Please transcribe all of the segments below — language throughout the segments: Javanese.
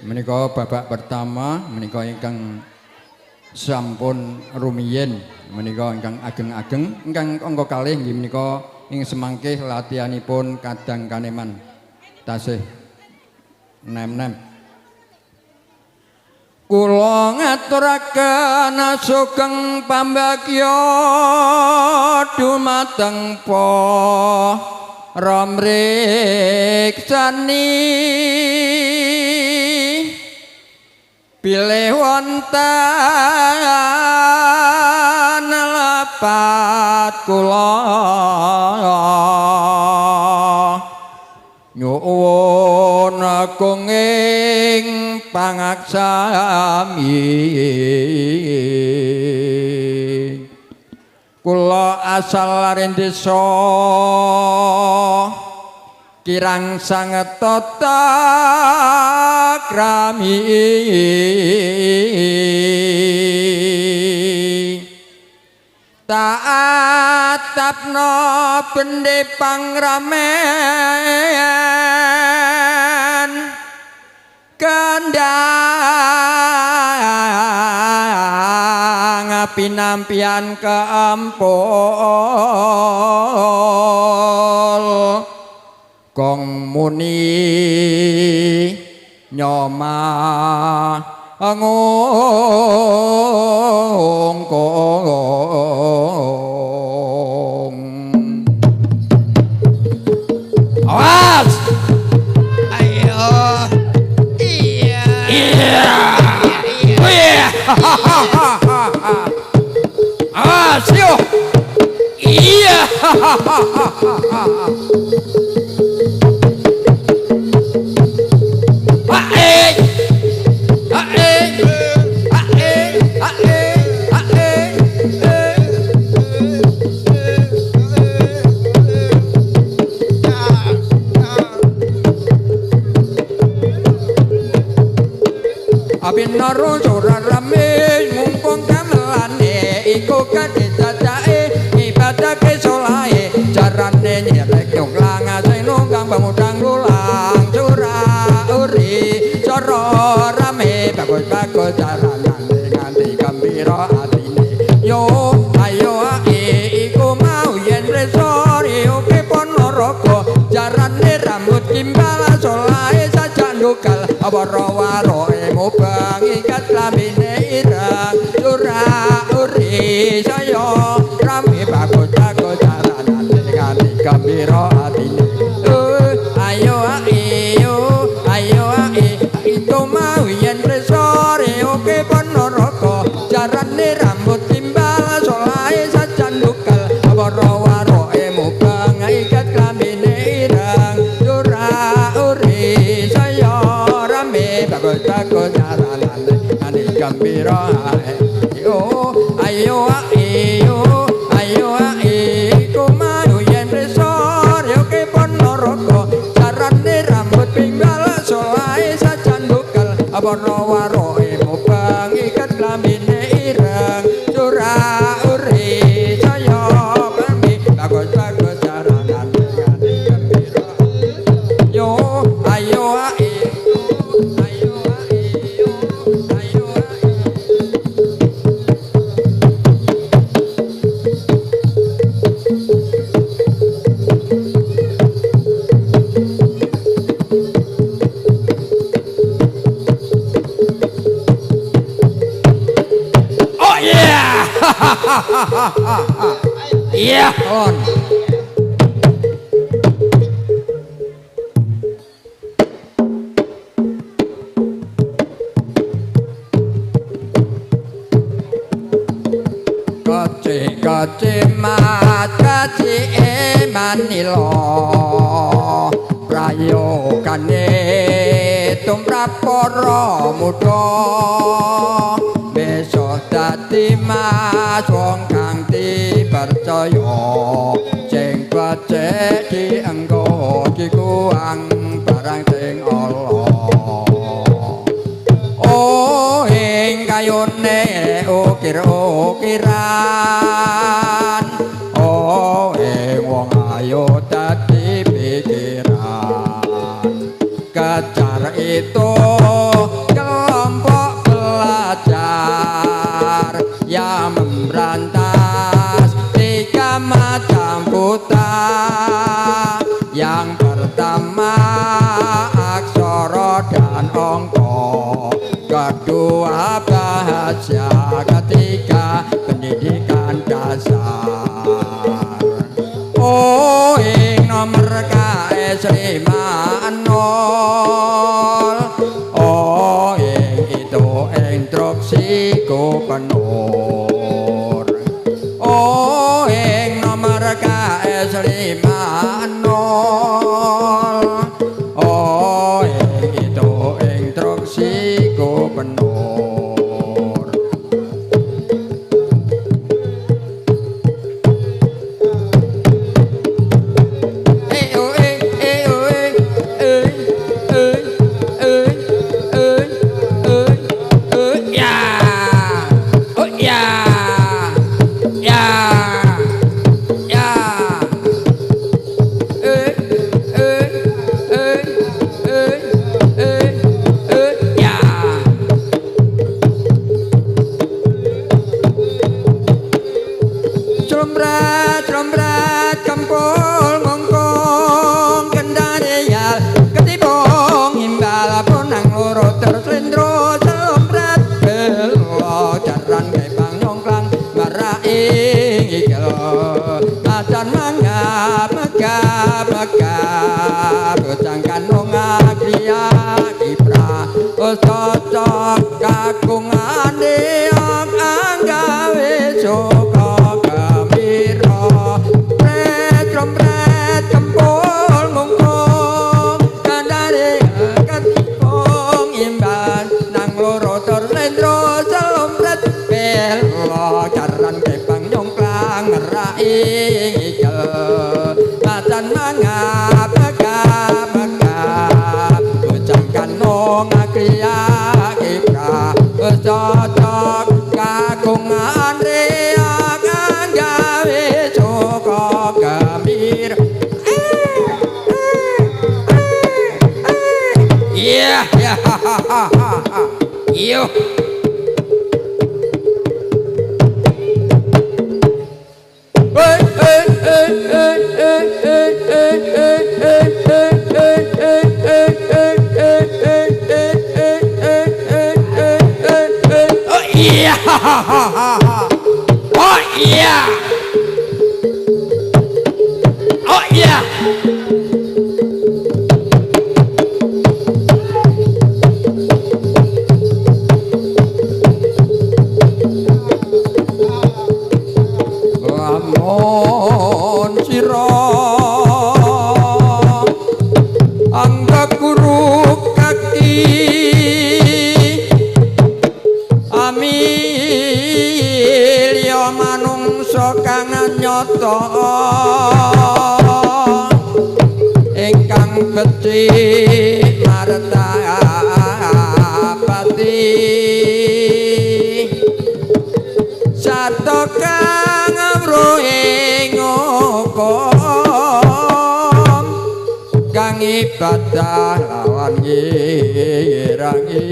Menika babak pertama menika ingkang sampun rumiyin menika ingkang ageng-ageng ingkang angka kalih nggih menika ing semangkih latihanipun kadang kaneman tasih nem-nem kula ngaturaken sugeng pambagya dumateng para mriksani pilih wonten lepat kula nyuwun agung ing pangaksami kula asal laring desa kirang sanget tata krami taatapno bende pangramen kendang pinampian keempul kong muni nyoma ngongkong awas ayo iya iya iya awas yo iya Abinaro surat rame mumpung gamelane iku kadhe cacake ibadah ke solahe jarane nyelek nyong langase nunggang pamudang lulang surah uri soro rame bagus-bagus jaranane nganti gembira atine yo ayo ae iku mau yen resori oke ponorogo jarane rambut kimbal solahe sajan nukal waro-waro mubang ikat lambine irang surah uri saya rame bagus-bagus jaranane nganti gembira atine ayo ae itu mau yen resore oke ponorogo jarane rambut timbal solahe sajan dukal waro-waro mubang ikat lambine irang surah uri saya rame bagus-bagus jaranane nganti gembira ayo ae iku mau yen resore oke ponorogo jarane rambut timbal solahe sajan dukal waro-waro mubang ikat lambine ireng surah uri saya rame bagus-bagus jaranane nganti gembira yo ayo ae iya on cimat kaci manilo prayogane tumrap para muda besok dadi mas wong kang dipercaya sing becik dienggo dikuang barang sing ala oh ing kayune ukir-ukiran oh ing wong ayo dadi pikiran kejar itu kelompok belajar yang memberantas 3 macam buta yang pertama aksara dan angka kedua bahasa ketiga pendidikan dasar oh ing nomor KS 50 oh ing itu instruksi gubernur oh ing nomor KS 50 oh ing itu instruksi gubernur Jomrat kempul ngongkong kendarial ketibong imbal punang loro terslendro jomrat belo jaran kepang nyongklang marai ngigel acan mangap megap bocangkan nongak kriya kipra cocok kakungan deok anggawe soko jaran kepang nyongklang ngerai macan mangap megap bocangkan nongak kriya kipra cocok kagungan riak anggawe soko gembir iya iya oh iya oh iya lamun sira angga guru kaki amilya manungsa kang nyata ingkang becik martapati sarta kang ngruing hukum kang ibadah lawan ngirangi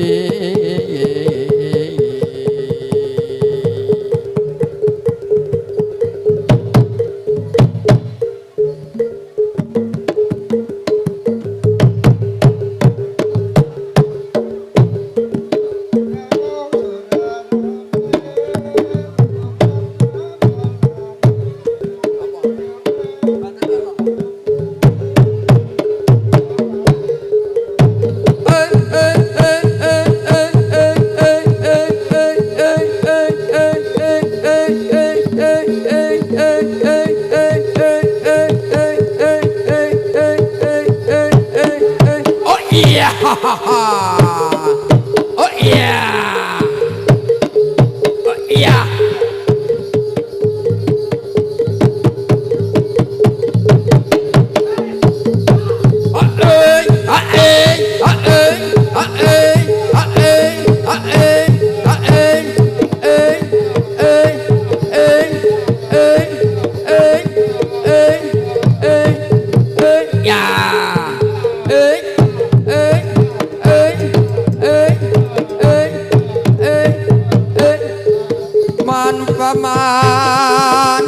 paman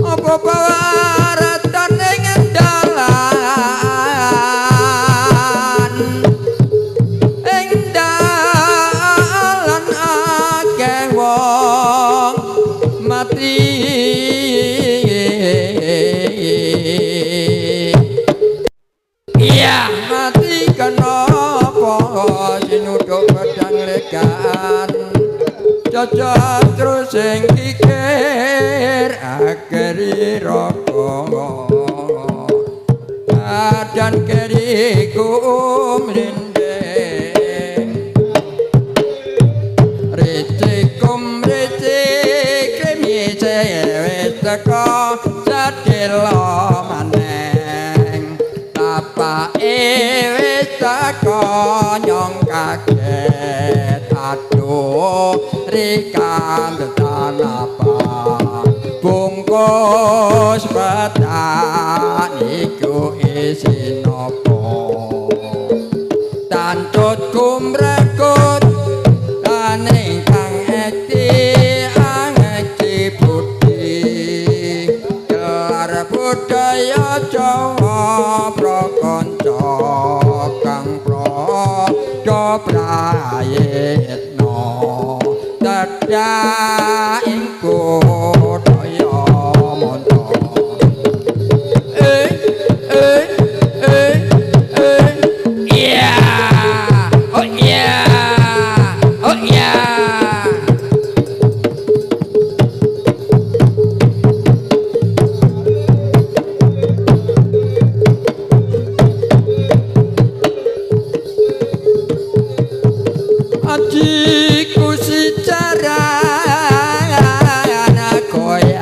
apa pawaratan ing dalan akeh wong mati iya mati kenapa sinuduk pedang lekan cocok terus sing kikir akhiri rokok dan keriku merinding ricikum ricik krimise wis teko sadelo maneng tapake wis teko nyong kaget aduh rikan tetan apa bungkus petak iku isi nopo tantut kumrekut lan ingkang ekti angekti budi gelar budaya Jawa prakanca kang praja prayitna tedak ing kutaya monto yeah oh yeah oh yeah ajiku secara goyang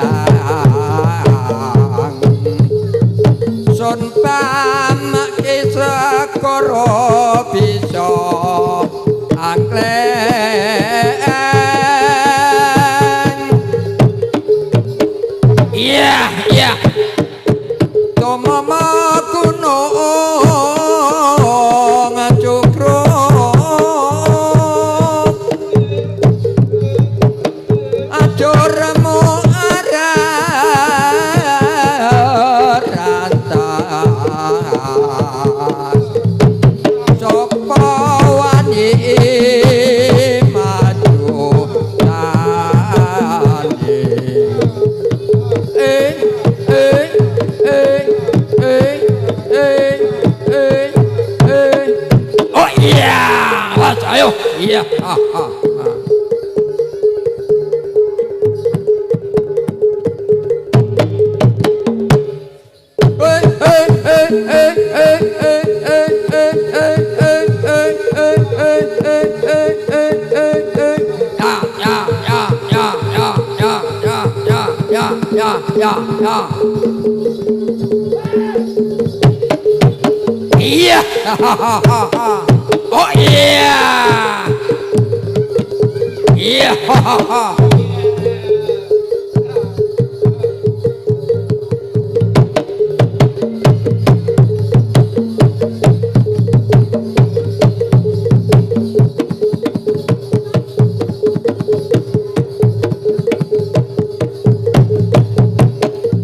son pamake sakara bisa angkleng iya iya tomama gunung cukro ajormu arah rantas sapa wani maju tanding oh iya ayo iya iya oh iya iya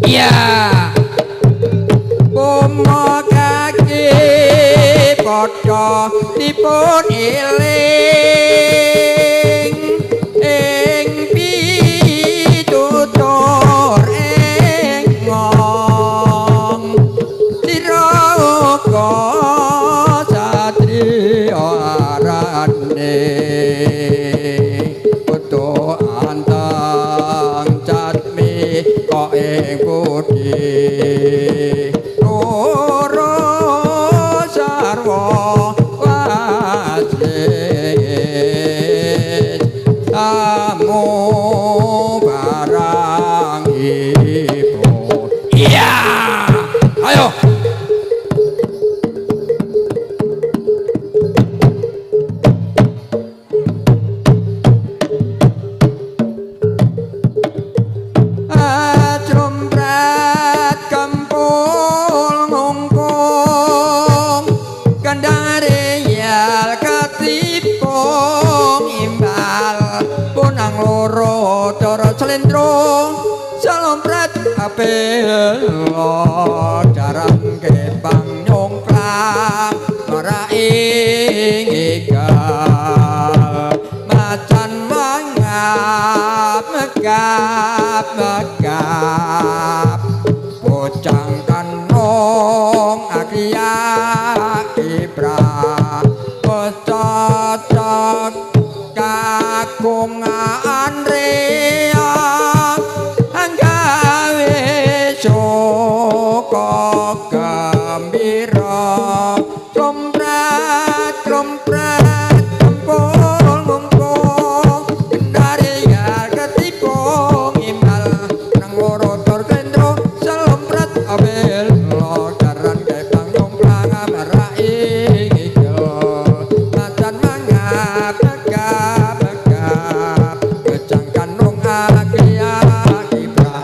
iya pomo kaki padha dipun eling ing pitutur ing ngong sira uga satriya arane putu antang catmi kok ing budi ora sarwa wasis tamu barang ibu iya ayo cara slendro salompret apelo jarang kepang nyongklang ora ing igal macan mangap megap bocang kanong akia kibra cocok kagungan rea anggawe soko gembira trompet trompet ngumpul kendari ya ketipung imbal nang worotor kendro salompret abel lo jaran kepang nyongklang merai ngigel macan mangap megap kecang kanung akia kibra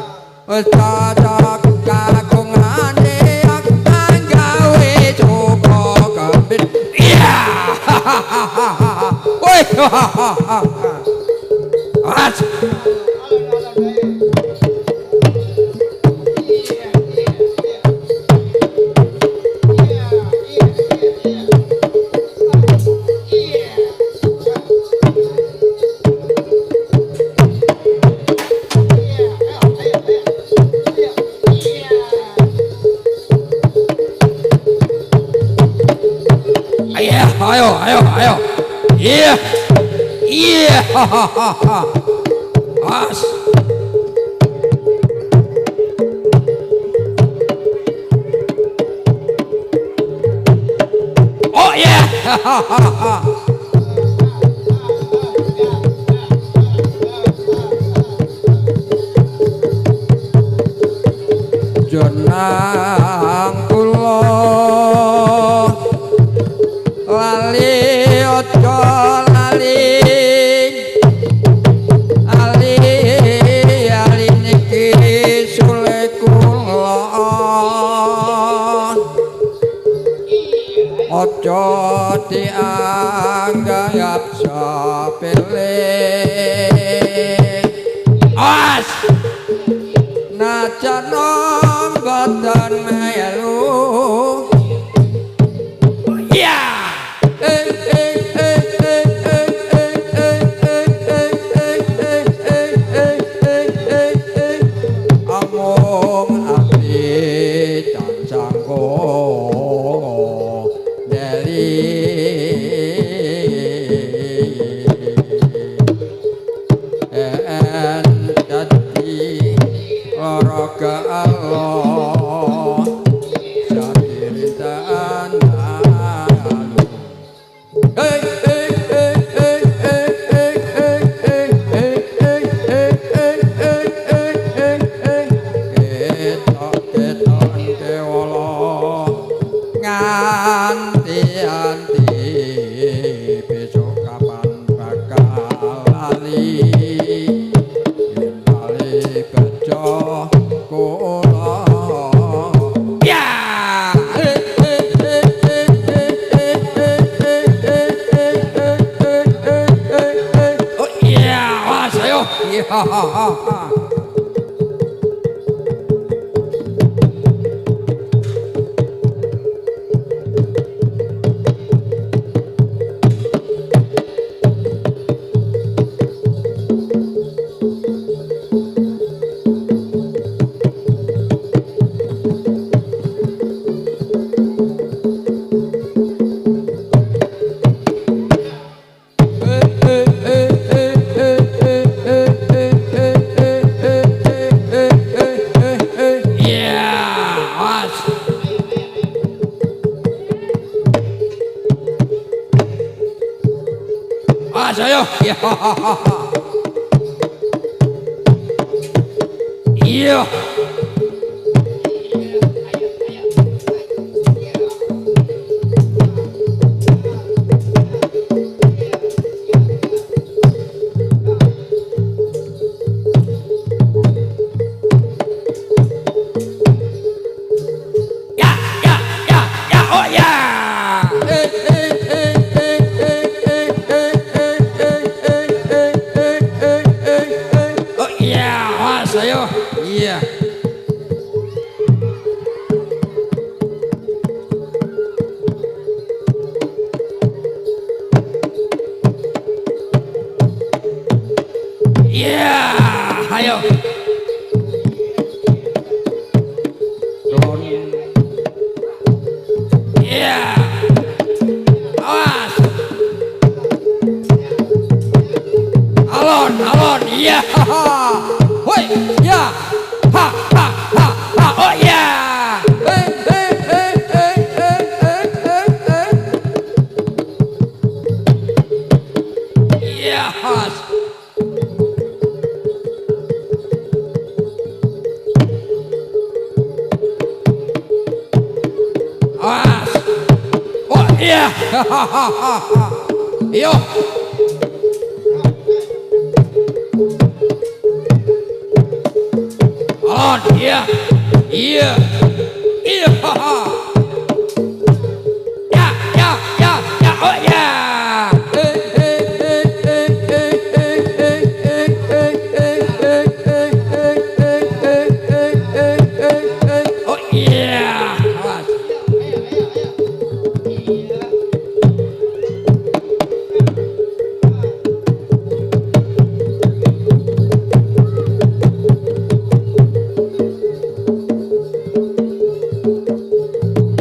cocok kagungan deak anggawe coba kembit iya woi as ayo iya iya as oh iya jenang kula lali ojo lali ali niki sule kula ojo dianggap sepele as najan boten melu Ayo. Iya. Iya, ayo. Klon. Iya. Awas. Alon, alon, iya. Woi, ya. Ha, ha, ha, ha. Oh iya. Iya, has. Awas. Oh iya. Iyo. On, iya. Iya. Iya. Ya, ya, ya, ya. Oh ya. Oh iya. Awas.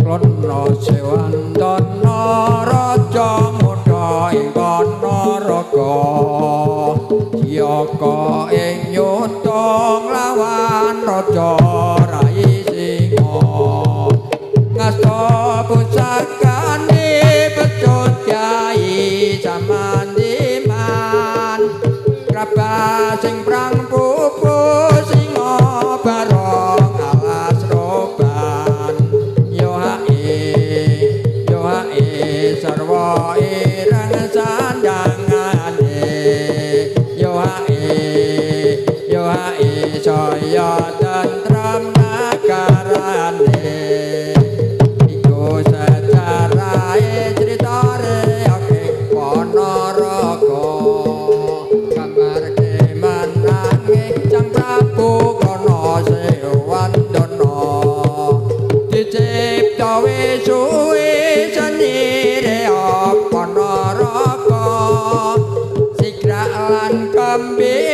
Klon sewandana raja muda ing Panaraga Jiyaka ing yuta nglawan raja Rai Singa ngasta pusakane pecut kyai Samandiman krabah sing prang pupu singa barong alas roban yo hae sarwa ireng sandangane yo hae saya tentrem nagarane iku sejarahe critane ake Panaraga gambar kemanange Sang Prabu Kana Sewandana dicipta wis suwe senire Panaraga sigra lan kembang